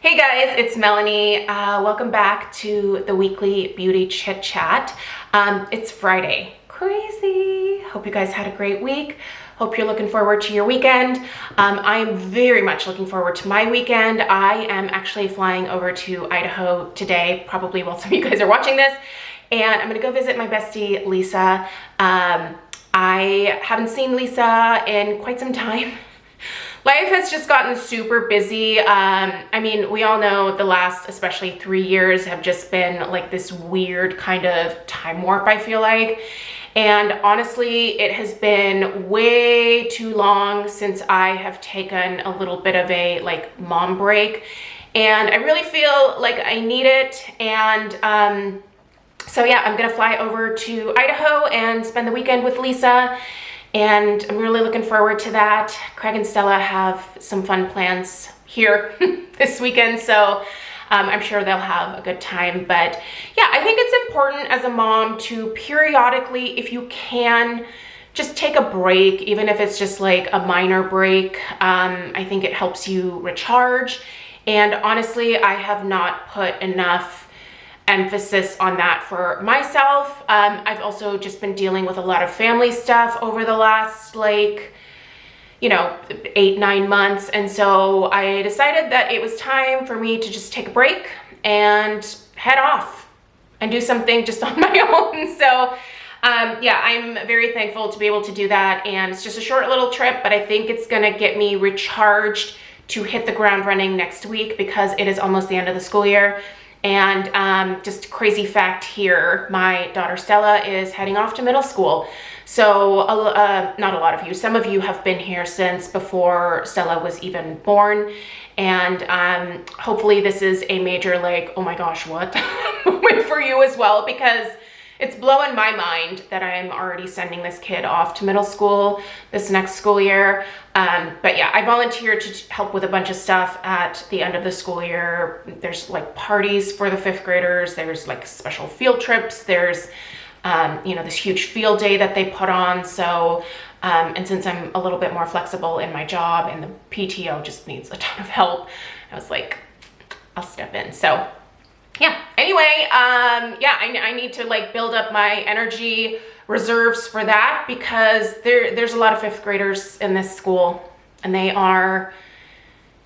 Hey guys, it's Melanie. Welcome back to the weekly beauty chit chat. It's Friday. Crazy. Hope you guys had a great week. Hope you're looking forward to your weekend. I'm very much looking forward to my weekend. I am actually flying over to Idaho today, probably while some of you guys are watching this, and I'm gonna go visit my bestie, Lisa. I haven't seen Lisa in quite some time. Life has just gotten super busy. I mean, we all know the last, especially 3 years, have just been like this weird kind of time warp, I feel like. And honestly, it has been way too long since I have taken a little bit of a like mom break. And I really feel like I need it. And so yeah, I'm gonna fly over to Idaho and spend the weekend with Lisa. And I'm really looking forward to that. Craig and Stella have some fun plans here this weekend, so I'm sure they'll have a good time. But yeah, I think it's important as a mom to periodically, if you can, just take a break, even if it's just like a minor break. I think it helps you recharge. And honestly, I have not put enough emphasis on that for myself. I've also just been dealing with a lot of family stuff over the last, like, you know, 8-9 months. And so I decided that it was time for me to just take a break and head off and do something just on my own. So yeah, I'm very thankful to be able to do that. And it's just a short little trip, but I think it's gonna get me recharged to hit the ground running next week because it is almost the end of the school year. And just crazy fact here, my daughter Stella is heading off to middle school. So not a lot of you, some of you have been here since before Stella was even born. And hopefully this is a major like, oh my gosh, what moment for you as well, because it's blowing my mind that I'm already sending this kid off to middle school this next school year. But yeah, I volunteered to help with a bunch of stuff at the end of the school year. There's like parties for the 5th graders. There's like special field trips. There's, you know, this huge field day that they put on. So, and since I'm a little bit more flexible in my job and the PTO just needs a ton of help, I was like, I'll step in. So yeah, anyway, yeah, I need to like build up my energy reserves for that because there's a lot of 5th graders in this school and they are,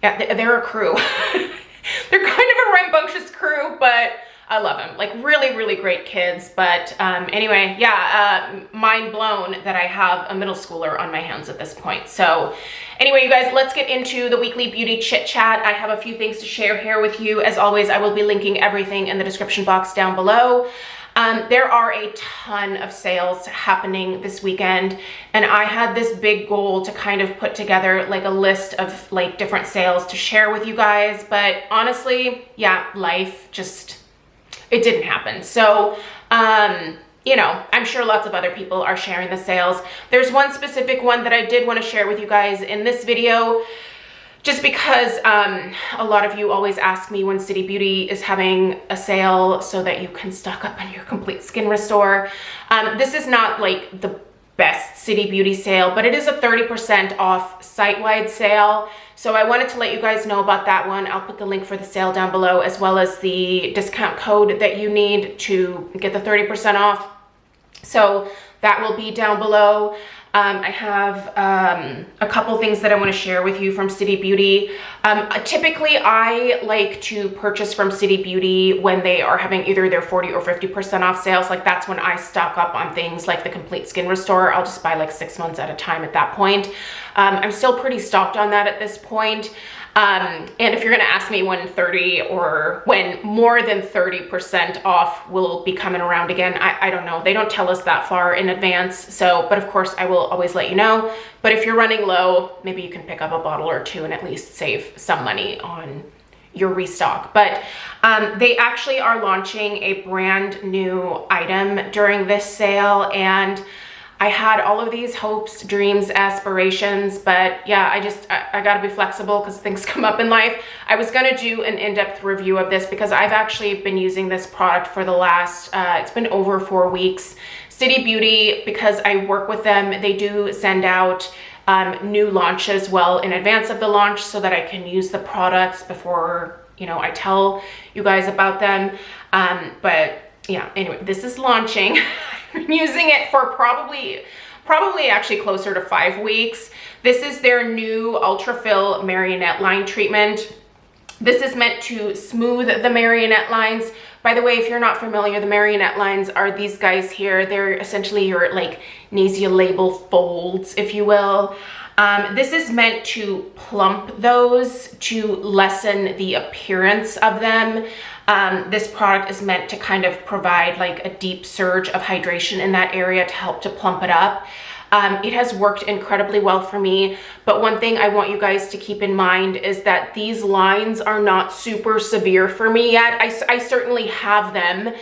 yeah, they're a crew. They're kind of a rambunctious crew, but I love them. Like really, really great kids. But anyway, yeah, mind blown that I have a middle schooler on my hands at this point. So anyway, you guys, let's get into the weekly beauty chit chat. I have a few things to share here with you. As always, I will be linking everything in the description box down below. There are a ton of sales happening this weekend, and I had this big goal to kind of put together like a list of like different sales to share with you guys. But honestly, yeah, life just, it didn't happen. So, you know, I'm sure lots of other people are sharing the sales. There's one specific one that I did want to share with you guys in this video, just because a lot of you always ask me when City Beauty is having a sale so that you can stock up on your complete skin restore. This is not like the best City Beauty sale, but it is a 30% off site-wide sale. So I wanted to let you guys know about that one. I'll put the link for the sale down below, as well as the discount code that you need to get the 30% off. So that will be down below. I have a couple things that I want to share with you from City Beauty. Typically, I like to purchase from City Beauty when they are having either their 40 or 50% off sales. Like that's when I stock up on things like the Complete Skin Restore. I'll just buy like 6 months at a time at that point. I'm still pretty stocked on that at this point. And if you're gonna ask me when 30 or when more than 30% off will be coming around again, I don't know. They don't tell us that far in advance. So, but of course I will always let you know. But if you're running low, maybe you can pick up a bottle or two and at least save some money on your restock. But they actually are launching a brand new item during this sale, and I had all of these hopes, dreams, aspirations, but yeah, I gotta be flexible because things come up in life. I was gonna do an in-depth review of this because I've actually been using this product for the last, it's been over 4 weeks. City Beauty, because I work with them, they do send out new launches well in advance of the launch so that I can use the products before you know, I tell you guys about them. But yeah, anyway, this is launching. I've been using it for probably actually closer to 5 weeks. This is their new Ultra Fill Marionette line treatment. This is meant to smooth the marionette lines. By the way, if you're not familiar, the marionette lines are these guys here. They're essentially your like nasolabial folds, if you will. This is meant to plump those, to lessen the appearance of them. This product is meant to kind of provide like a deep surge of hydration in that area to help to plump it up. It has worked incredibly well for me, but one thing I want you guys to keep in mind is that these lines are not super severe for me yet. I certainly have them.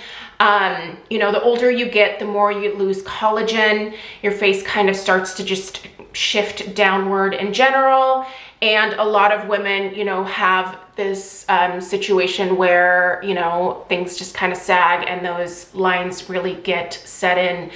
You know, the older you get, the more you lose collagen. Your face kind of starts to just shift downward in general. And a lot of women, you know, have this situation where, you know, things just kind of sag and those lines really get set in.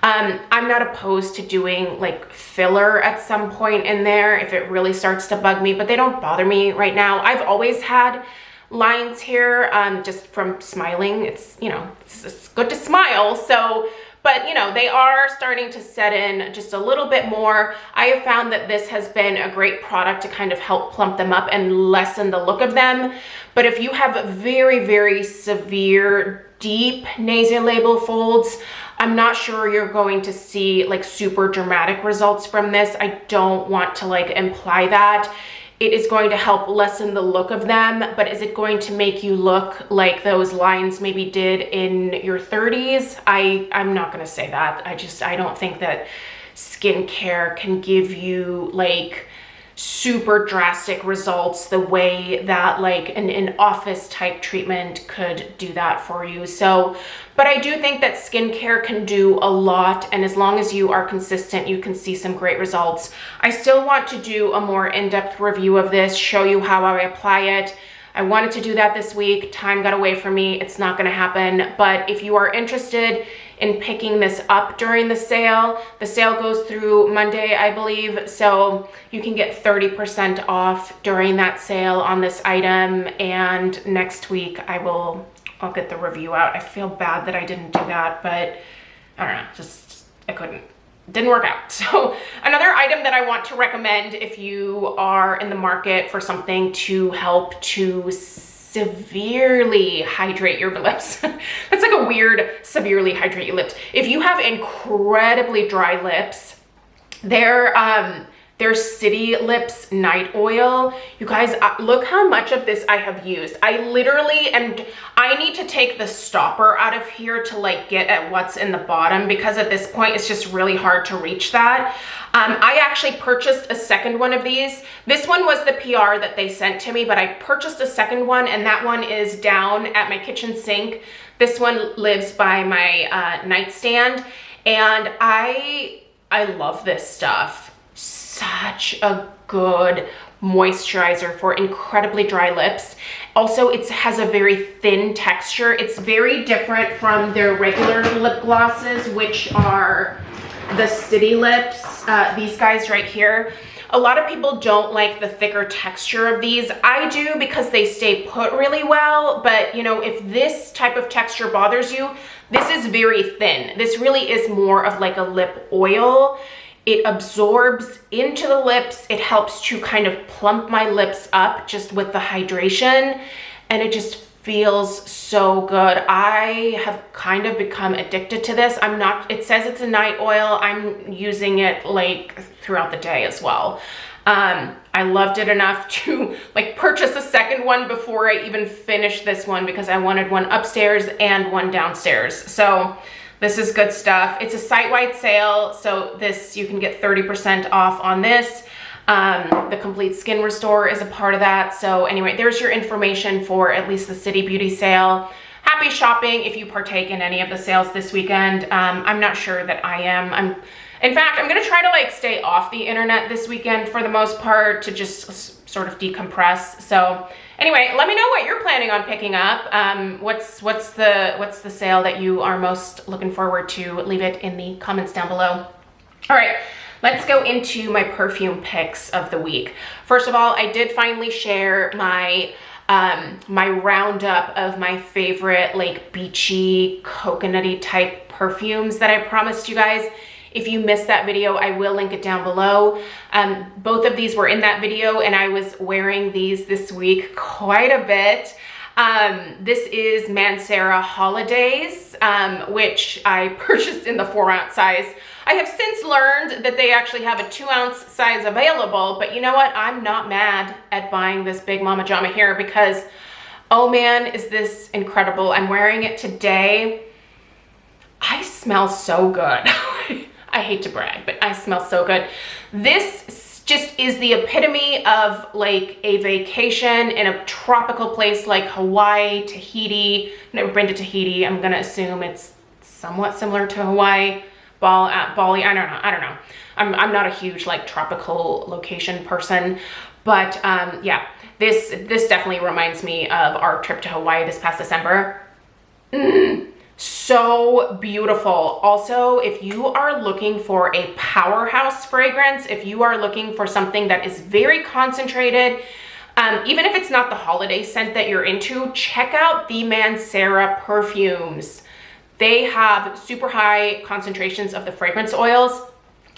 I'm not opposed to doing like filler at some point in there if it really starts to bug me, but they don't bother me right now. I've always had lines here just from smiling. It's, you know, it's good to smile. So, but you know, they are starting to set in just a little bit more. I have found that this has been a great product to kind of help plump them up and lessen the look of them. But if you have very, very severe, deep nasolabial folds, I'm not sure you're going to see like super dramatic results from this. I don't want to like imply that. It is going to help lessen the look of them, but is it going to make you look like those lines maybe did in your 30s? I'm not going to say that. I don't think that skincare can give you like super drastic results the way that like an office type treatment could do that for you. So, but I do think that skincare can do a lot, and as long as you are consistent, you can see some great results. I still want to do a more in-depth review of this, show you how I apply it. I wanted to do that this week. Time got away from me. It's not going to happen. But if you are interested in picking this up during the sale goes through Monday, I believe. So you can get 30% off during that sale on this item. And next week I'll get the review out. I feel bad that I didn't do that, but I don't know, I couldn't. Didn't work out. So another item that I want to recommend if you are in the market for something to help to severely hydrate your lips. That's like a weird severely hydrate your lips. If you have incredibly dry lips, their City Lips Night Oil. You guys, look how much of this I have used. I need to take the stopper out of here to like get at what's in the bottom, because at this point it's just really hard to reach that. I actually purchased a second one of these. This one was the PR that they sent to me, but I purchased a second one, and that one is down at my kitchen sink. This one lives by my nightstand, and I love this stuff. Such a good moisturizer for incredibly dry lips. Also, it has a very thin texture. It's very different from their regular lip glosses, which are the City Lips, these guys right here. A lot of people don't like the thicker texture of these. I do, because they stay put really well, but you know, if this type of texture bothers you, this is very thin. This really is more of like a lip oil. It absorbs into the lips. It helps to kind of plump my lips up just with the hydration, and it just feels so good. I have kind of become addicted to this. It says it's a night oil. I'm using it like throughout the day as well. I loved it enough to like purchase a second one before I even finished this one, because I wanted one upstairs and one downstairs. So this is good stuff. It's a site-wide sale, so this, you can get 30% off on this. The Complete Skin Restore is a part of that. So anyway, there's your information for at least the City Beauty sale. Happy shopping if you partake in any of the sales this weekend. I'm not sure that I am. In fact, I'm gonna try to like stay off the internet this weekend for the most part, to just sort of decompress. So anyway, let me know what you're planning on picking up. What's the sale that you are most looking forward to? Leave it in the comments down below. All right, let's go into my perfume picks of the week. First of all, I did finally share my my roundup of my favorite like beachy, coconutty type perfumes that I promised you guys. If you missed that video, I will link it down below. Both of these were in that video, and I was wearing these this week quite a bit. This is Mancera Holidays, which I purchased in the 4-ounce size. I have since learned that they actually have a 2-ounce size available, but you know what? I'm not mad at buying this big mama jama here because, oh man, is this incredible. I'm wearing it today. I smell so good. I hate to brag, but I smell so good. This just is the epitome of like a vacation in a tropical place like Hawaii, Tahiti. I've never been to Tahiti. I'm gonna assume it's somewhat similar to Hawaii, Bali. I don't know. I'm not a huge like tropical location person, but yeah, this definitely reminds me of our trip to Hawaii this past December. So beautiful. Also, if you are looking for a powerhouse fragrance, if you are looking for something that is very concentrated, even if it's not the holiday scent that you're into, check out the Mancera perfumes. They have super high concentrations of the fragrance oils.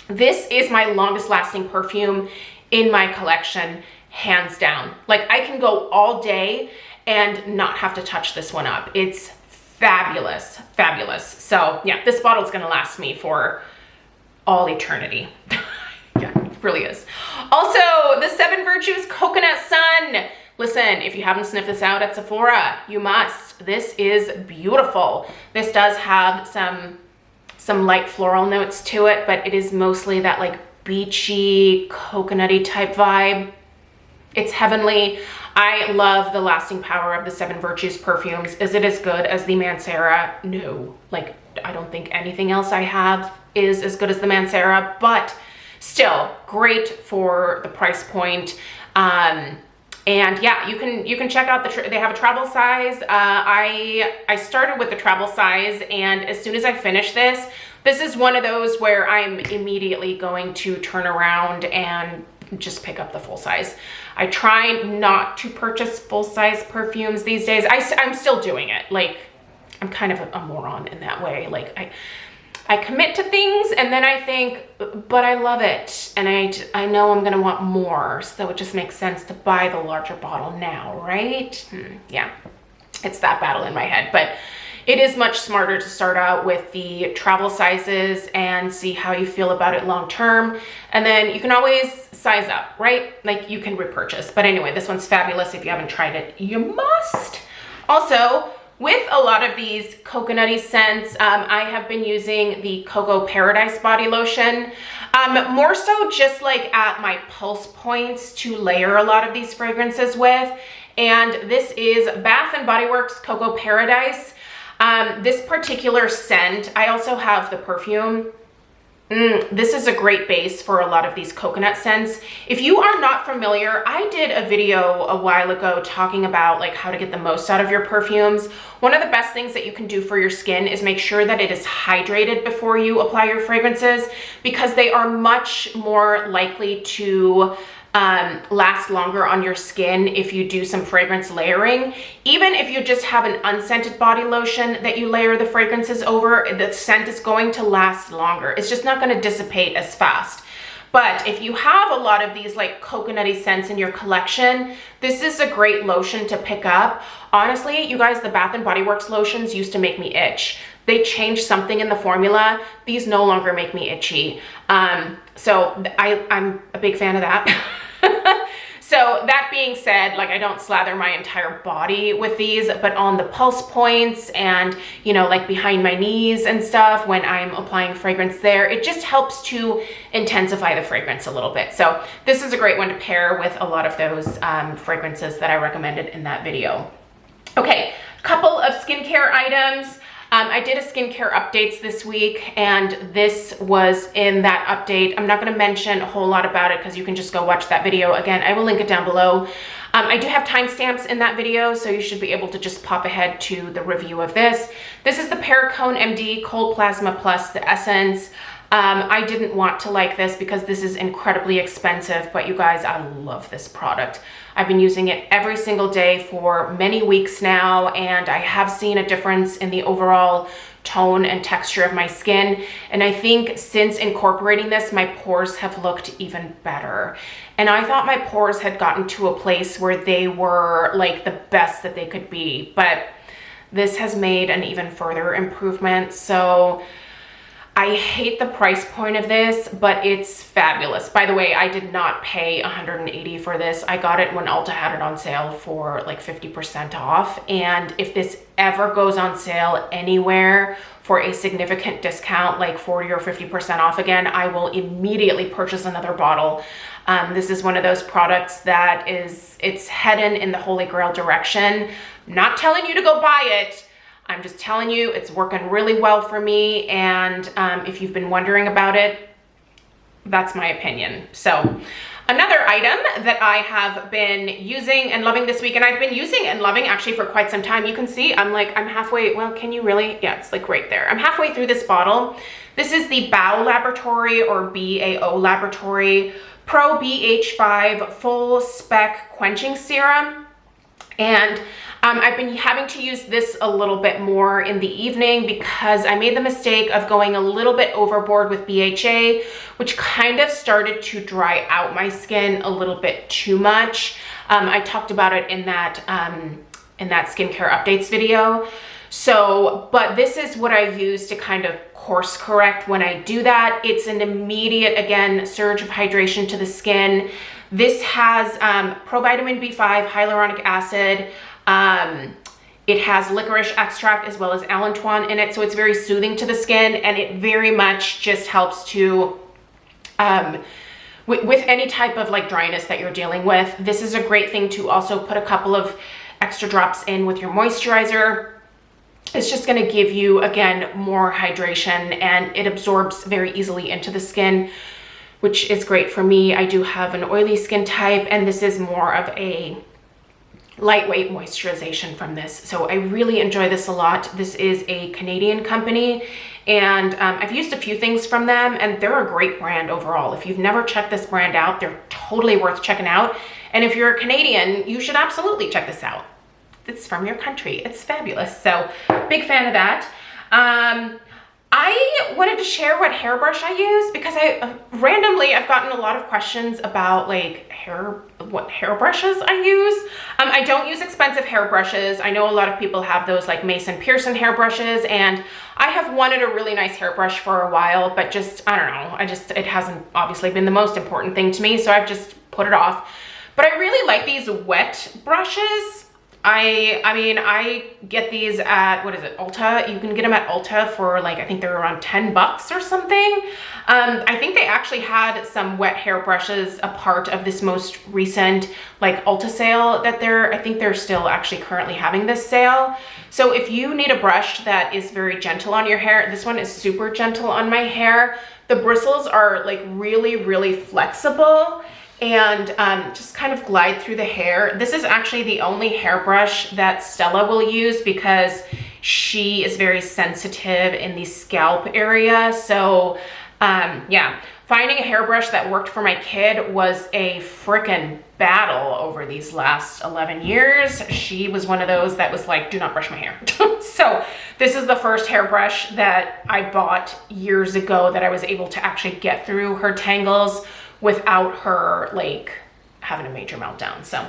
This is my longest lasting perfume in my collection, hands down. Like I can go all day and not have to touch this one up. It's fabulous, fabulous. So yeah, this bottle is gonna last me for all eternity. Yeah, it really is. Also, the 7 Virtues Coconut Sun. Listen, if you haven't sniffed this out at Sephora, you must. This is beautiful. This does have some light floral notes to it, but it is mostly that like beachy, coconutty type vibe. It's heavenly. I love the lasting power of the 7 Virtues perfumes. Is it as good as the Mancera? No. Like, I don't think anything else I have is as good as the Mancera, but still great for the price point. And yeah, you can check out they have a travel size. I started with the travel size, and as soon as I finish this is one of those where I'm immediately going to turn around and just pick up the full size. I try not to purchase full size perfumes these days. I'm still doing it. Like, I'm kind of a moron in that way. Like I commit to things and then I think, but I love it. And I know I'm gonna want more. So it just makes sense to buy the larger bottle now, right? Yeah, it's that battle in my head. But it is much smarter to start out with the travel sizes and see how you feel about it long term. And then you can always size up, right? Like you can repurchase. But anyway, this one's fabulous. If you haven't tried it, you must. Also, with a lot of these coconutty scents, I have been using the Cocoa Paradise body lotion, more so just like at my pulse points to layer a lot of these fragrances with. And this is Bath & Body Works Cocoa Paradise. This particular scent, I also have the perfume. This is a great base for a lot of these coconut scents. If you are not familiar, I did a video a while ago talking about like how to get the most out of your perfumes. One of the best things that you can do for your skin is make sure that it is hydrated before you apply your fragrances, because they are much more likely to last longer on your skin if you do some fragrance layering. Even if you just have an unscented body lotion that you layer the fragrances over, the scent is going to last longer. It's just not going to dissipate as fast. But if you have a lot of these like coconutty scents in your collection, this is a great lotion to pick up. Honestly, you guys, the Bath & Body Works lotions used to make me itch. They changed something in the formula. These no longer make me itchy. So I'm a big fan of that. So that being said, like I don't slather my entire body with these, but on the pulse points and, you know, like behind my knees and stuff when I'm applying fragrance there, it just helps to intensify the fragrance a little bit. So this is a great one to pair with a lot of those fragrances that I recommended in that video. Okay, couple of skincare items. I did a skincare updates this week, and this was in that update. I'm not going to mention a whole lot about it because you can just go watch that video. Again, I will link it down below. I do have timestamps in that video, so you should be able to just pop ahead to the review of this. This is the Perfume MD Cold Plasma Plus, the Essence. I didn't want to like this because this is incredibly expensive, but you guys, I love this product. I've been using it every single day for many weeks now, and I have seen a difference in the overall tone and texture of my skin. And I think since incorporating this, my pores have looked even better. And I thought my pores had gotten to a place where they were like the best that they could be, but this has made an even further improvement. So I hate the price point of this, but it's fabulous. By the way, I did not pay $180 for this. I got it when Ulta had it on sale for like 50% off. And if this ever goes on sale anywhere for a significant discount, like 40 or 50% off again, I will immediately purchase another bottle. This is one of those products that it's heading in the Holy Grail direction. I'm not telling you to go buy it. I'm just telling you it's working really well for me, and if you've been wondering about it, that's my opinion. So another item that I have been using and loving this week, and I've been using and loving actually for quite some time. You can see I'm halfway, well, can you really? Yeah, it's like right there. I'm halfway through this bottle. This is the BAO Laboratory or BAO Laboratory Pro BH5 Full Spec Quenching Serum. And I've been having to use this a little bit more in the evening because I made the mistake of going a little bit overboard with BHA, which kind of started to dry out my skin a little bit too much. I talked about it in that skincare updates video. So, but this is what I use to kind of course correct when I do that. It's an immediate, again, surge of hydration to the skin. This has provitamin B5, hyaluronic acid. It has licorice extract as well as allantoin in it, so it's very soothing to the skin, and it very much just helps to with any type of like dryness that you're dealing with. This is a great thing to also put a couple of extra drops in with your moisturizer. It's just going to give you, again, more hydration, and it absorbs very easily into the skin, which is great for me. I do have an oily skin type, and this is more of a lightweight moisturization from this. So I really enjoy this a lot. This is a Canadian company, and I've used a few things from them, and they're a great brand overall. If you've never checked this brand out, they're totally worth checking out. And if you're a Canadian, you should absolutely check this out. It's from your country. It's fabulous. So big fan of that. I wanted to share what hairbrush I use because I've gotten a lot of questions about like what hairbrushes I use. I don't use expensive hairbrushes. I know a lot of people have those like Mason Pearson hairbrushes, and I have wanted a really nice hairbrush for a while, but just, I don't know. It hasn't obviously been the most important thing to me, so I've just put it off. But I really like these wet brushes. I mean, I get these at, what is it, Ulta? You can get them at Ulta for like, I think they're around 10 bucks or something. I think they actually had some wet hair brushes a part of this most recent like Ulta sale that I think they're still actually currently having this sale. So if you need a brush that is very gentle on your hair, this one is super gentle on my hair. The bristles are like really, really flexible and just kind of glide through the hair. This is actually the only hairbrush that Stella will use because she is very sensitive in the scalp area. So yeah, finding a hairbrush that worked for my kid was a frickin' battle over these last 11 years. She was one of those that was like, do not brush my hair. So this is the first hairbrush that I bought years ago that I was able to actually get through her tangles without her like having a major meltdown. So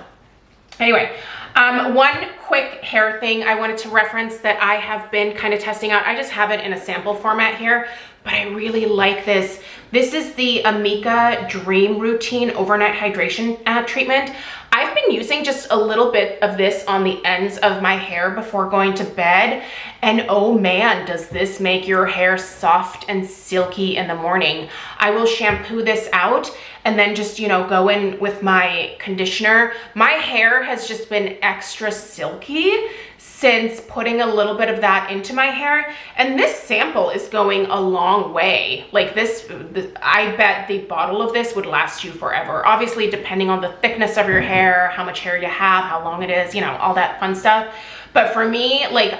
anyway, one quick hair thing I wanted to reference that I have been kind of testing out. I just have it in a sample format here, but I really like this. This is the Amika Dream Routine Overnight Hydration Treatment. I've been using just a little bit of this on the ends of my hair before going to bed, and oh man, does this make your hair soft and silky in the morning. I will shampoo this out and then just, you know, go in with my conditioner. My hair has just been extra silky since putting a little bit of that into my hair, and this sample is going a long long way. Like I bet the bottle of this would last you forever. Obviously, depending on the thickness of your hair, how much hair you have, how long it is, you know, all that fun stuff. But for me, like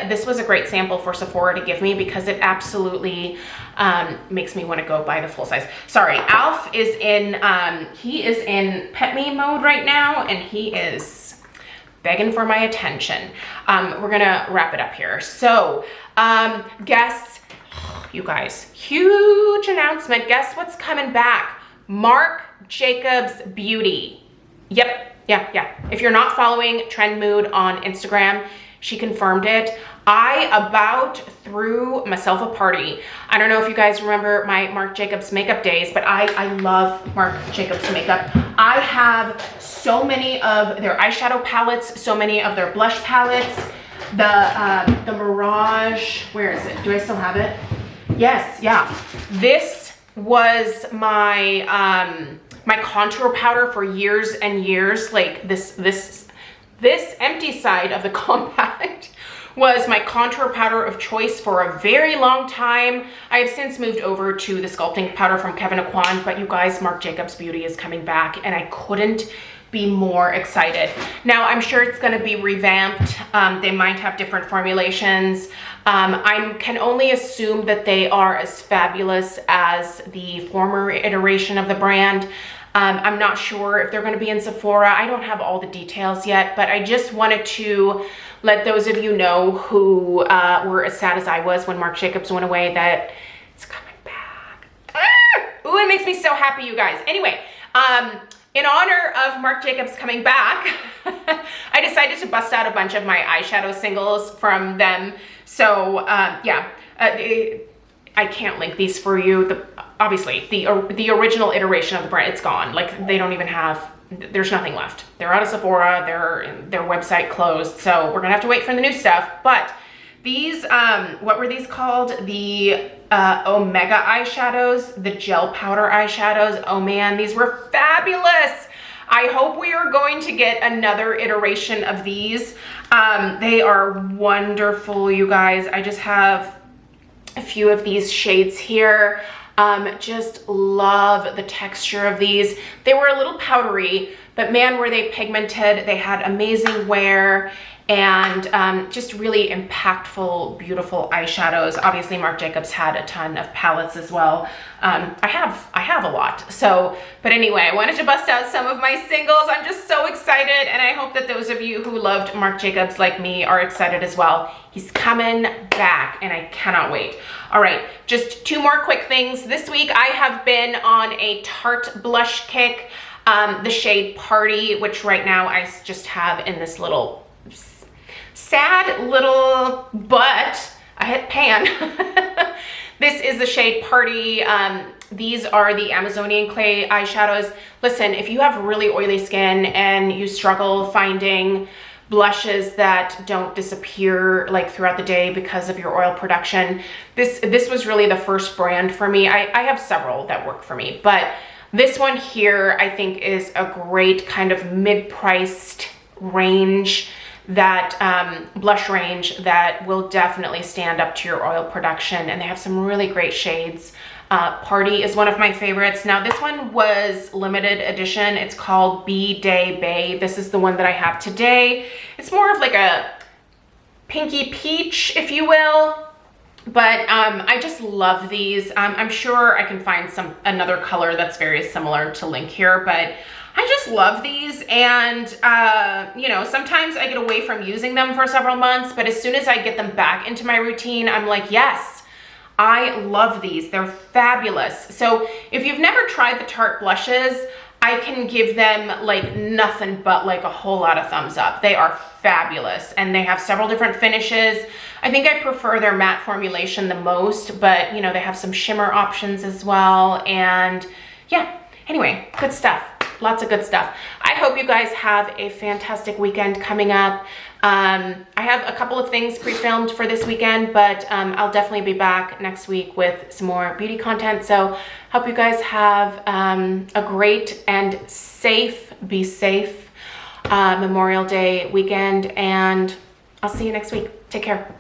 this was a great sample for Sephora to give me because it absolutely makes me want to go buy the full size. Sorry, Alf is he is in pet me mode right now, and he is begging for my attention. We're gonna wrap it up here. So, guess, you guys, huge announcement. Guess what's coming back? Marc Jacobs Beauty. Yep. Yeah. If you're not following Trend Mood on Instagram, she confirmed it. I about threw myself a party. I don't know if you guys remember my Marc Jacobs makeup days, but I love Marc Jacobs makeup. I have so many of their eyeshadow palettes, so many of their blush palettes. The Mirage, where is it? Do I still have it? Yes, yeah. This was my my contour powder for years and years. Like this empty side of the compact was my contour powder of choice for a very long time. I have since moved over to the sculpting powder from Kevyn Aucoin, but you guys, Marc Jacobs Beauty is coming back, and I couldn't be more excited. Now, I'm sure it's gonna be revamped. They might have different formulations. I can only assume that they are as fabulous as the former iteration of the brand. I'm not sure if they're going to be in Sephora. I don't have all the details yet, but I just wanted to let those of you know who were as sad as I was when Marc Jacobs went away that it's coming back. Ooh, it makes me so happy, you guys. Anyway, in honor of Marc Jacobs coming back, I decided to bust out a bunch of my eyeshadow singles from them. So yeah, I can't link these for you. Obviously, the original iteration of the brand, it's gone. Like, they don't even have, there's nothing left. They're out of Sephora, their website closed, so we're gonna have to wait for the new stuff. But these, what were these called? The Omega eyeshadows, the gel powder eyeshadows. Oh man, these were fabulous. I hope we are going to get another iteration of these. They are wonderful, you guys. I just have a few of these shades here. Just love the texture of these. They were a little powdery, but man, were they pigmented. They had amazing wear and just really impactful, beautiful eyeshadows. Obviously, Marc Jacobs had a ton of palettes as well. I have a lot. So, but anyway, I wanted to bust out some of my singles. I'm just so excited, and I hope that those of you who loved Marc Jacobs like me are excited as well. He's coming back, and I cannot wait. All right, just two more quick things. This week, I have been on a Tarte blush kick, the shade Party, which right now I just have in this little sad little butt. I hit pan. This is the shade Party. These are the Amazonian clay eyeshadows. Listen, if you have really oily skin and you struggle finding blushes that don't disappear like throughout the day because of your oil production, this was really the first brand for me. I have several that work for me, but this one here I think is a great kind of mid-priced range, that blush range that will definitely stand up to your oil production, and they have some really great shades. Party is one of my favorites. Now this one was limited edition. It's called B-Day Bay. This is the one that I have today. It's more of like a pinky peach, if you will, but I just love these. I'm sure I can find another color that's very similar to link here, but I just love these, and you know, sometimes I get away from using them for several months, but as soon as I get them back into my routine, I'm like, yes, I love these. They're fabulous. So if you've never tried the Tarte blushes, I can give them like nothing but like a whole lot of thumbs up. They are fabulous, and they have several different finishes. I think I prefer their matte formulation the most, but you know, they have some shimmer options as well, and yeah, anyway, good stuff. Lots of good stuff. I hope you guys have a fantastic weekend coming up. I have a couple of things pre-filmed for this weekend, but I'll definitely be back next week with some more beauty content. So hope you guys have a great and be safe Memorial Day weekend, and I'll see you next week. Take care.